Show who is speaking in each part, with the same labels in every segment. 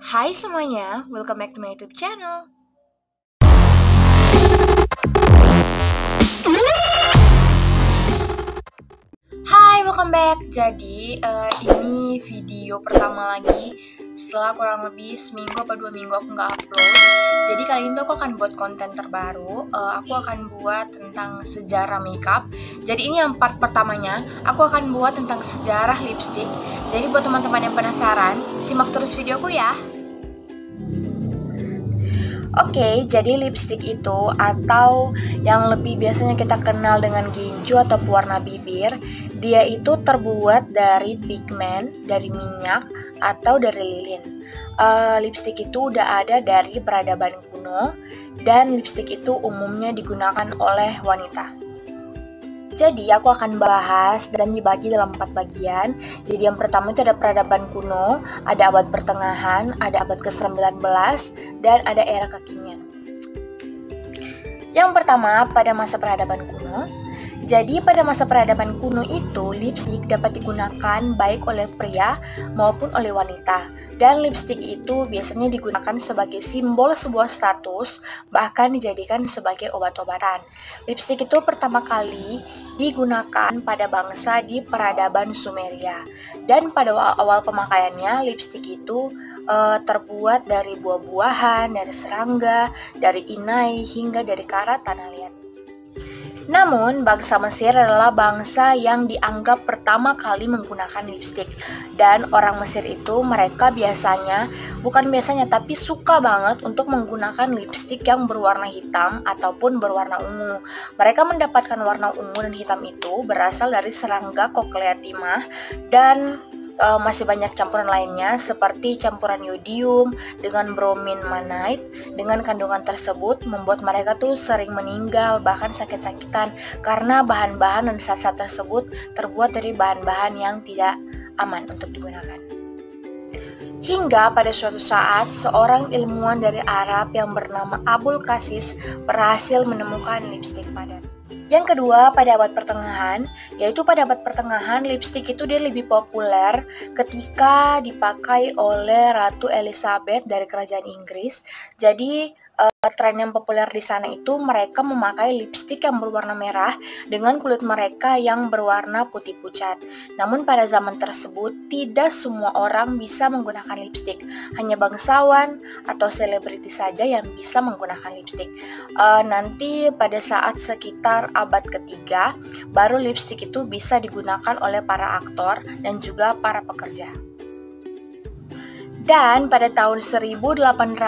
Speaker 1: Hai semuanya, welcome back to my YouTube channel. Hai, welcome back. Jadi ini video pertama lagi setelah kurang lebih seminggu apa 2 minggu aku nggak upload. Jadi kali ini tuh aku akan buat konten terbaru. Aku akan buat tentang sejarah makeup. Jadi ini yang part pertamanya. Aku akan buat tentang sejarah lipstick. Jadi buat teman-teman yang penasaran, simak terus videoku ya. Oke, jadi lipstick itu atau yang lebih biasanya kita kenal dengan ginju atau pewarna bibir, dia itu terbuat dari pigmen, dari minyak, atau dari lilin. Lipstick itu udah ada dari peradaban kuno, dan lipstick itu umumnya digunakan oleh wanita. Jadi aku akan bahas dan dibagi dalam 4 bagian. Jadi yang pertama itu ada peradaban kuno, ada abad pertengahan, ada abad ke-19, dan ada era kekinian. Yang pertama pada masa peradaban kuno. Jadi pada masa peradaban kuno itu lipstick dapat digunakan baik oleh pria maupun oleh wanita. Dan lipstick itu biasanya digunakan sebagai simbol sebuah status, bahkan dijadikan sebagai obat-obatan. Lipstick itu pertama kali digunakan pada bangsa di peradaban Sumeria. Dan pada awal pemakaiannya, lipstick itu terbuat dari buah-buahan, dari serangga, dari inai, hingga dari karat tanah liat. Namun, bangsa Mesir adalah bangsa yang dianggap pertama kali menggunakan lipstick. Dan orang Mesir itu mereka tapi suka banget untuk menggunakan lipstick yang berwarna hitam ataupun berwarna ungu. Mereka mendapatkan warna ungu dan hitam itu berasal dari serangga Cochlea timah dan masih banyak campuran lainnya seperti campuran yodium dengan bromin manite. Dengan kandungan tersebut membuat mereka tuh sering meninggal bahkan sakit-sakitan karena bahan-bahan dan zat-zat tersebut terbuat dari bahan-bahan yang tidak aman untuk digunakan. Hingga pada suatu saat seorang ilmuwan dari Arab yang bernama Abul Qasis berhasil menemukan lipstick padat. Yang kedua, pada abad pertengahan, yaitu pada abad pertengahan lipstick itu dia lebih populer ketika dipakai oleh Ratu Elizabeth dari kerajaan Inggris. Jadi tren yang populer di sana itu mereka memakai lipstick yang berwarna merah dengan kulit mereka yang berwarna putih pucat. Namun pada zaman tersebut tidak semua orang bisa menggunakan lipstick, hanya bangsawan atau selebriti saja yang bisa menggunakan lipstick. Nanti pada saat sekitar abad ketiga baru lipstick itu bisa digunakan oleh para aktor dan juga para pekerja. Dan pada tahun 1884,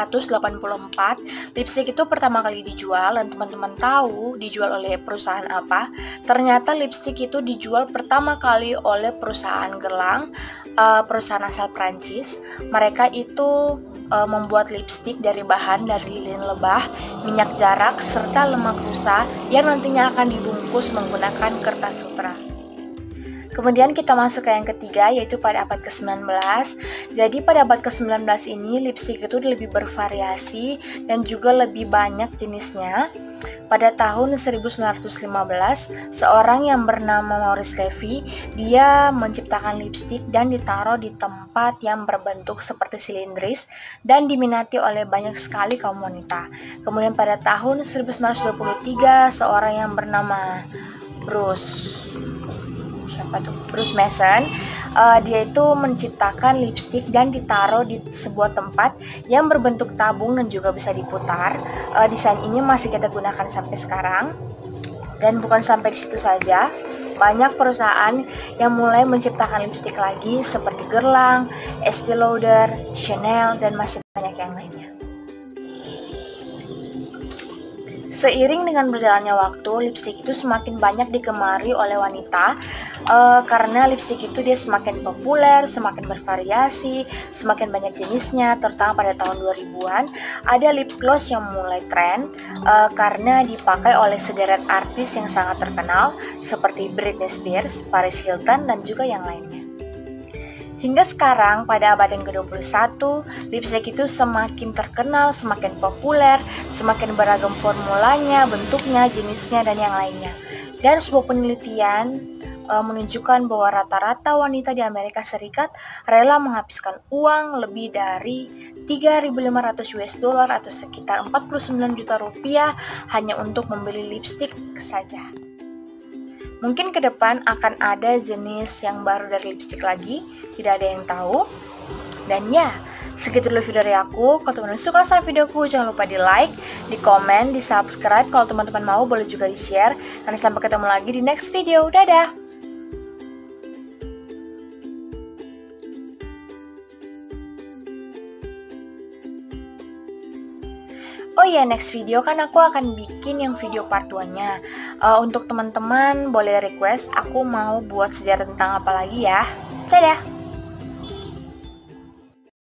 Speaker 1: lipstick itu pertama kali dijual dan teman-teman tahu dijual oleh perusahaan apa? Ternyata lipstick itu dijual pertama kali oleh perusahaan gelang, perusahaan asal Prancis. Mereka itu membuat lipstick dari bahan dari lilin lebah, minyak jarak, serta lemak rusa yang nantinya akan dibungkus menggunakan kertas sutra. Kemudian kita masuk ke yang ketiga, yaitu pada abad ke-19. Jadi pada abad ke-19 ini lipstick itu lebih bervariasi dan juga lebih banyak jenisnya. Pada tahun 1915, seorang yang bernama Maurice Levy, dia menciptakan lipstick dan ditaruh di tempat yang berbentuk seperti silindris dan diminati oleh banyak sekali kaum wanita. Kemudian pada tahun 1923, seorang yang bernama Bruce Mason, dia itu menciptakan lipstick dan ditaruh di sebuah tempat yang berbentuk tabung dan juga bisa diputar. Desain ini masih kita gunakan sampai sekarang. Dan bukan sampai di situ saja, banyak perusahaan yang mulai menciptakan lipstick lagi seperti Guerlain, Estée Lauder, Chanel, dan masih banyak yang lainnya. Seiring dengan berjalannya waktu, lipstick itu semakin banyak digemari oleh wanita karena lipstick itu dia semakin populer, semakin bervariasi, semakin banyak jenisnya. Terutama pada tahun 2000-an, ada lip gloss yang mulai tren karena dipakai oleh sederet artis yang sangat terkenal seperti Britney Spears, Paris Hilton, dan juga yang lainnya. Hingga sekarang pada abad yang ke-21, lipstick itu semakin terkenal, semakin populer, semakin beragam formulanya, bentuknya, jenisnya, dan yang lainnya. Dan sebuah penelitian menunjukkan bahwa rata-rata wanita di Amerika Serikat rela menghabiskan uang lebih dari 3.500 US dollar atau sekitar 49 juta rupiah hanya untuk membeli lipstik saja. Mungkin ke depan akan ada jenis yang baru dari lipstik lagi, tidak ada yang tahu. Dan ya, segitu dulu video dari aku. Kalau teman-teman suka sama videoku, jangan lupa di like, di komen, di subscribe. Kalau teman-teman mau, boleh juga di share. Dan sampai ketemu lagi di next video. Dadah! Oh iya, next video kan aku akan bikin yang video part 2-nya. Untuk teman-teman boleh request aku mau buat sejarah tentang apa lagi ya. Dadah!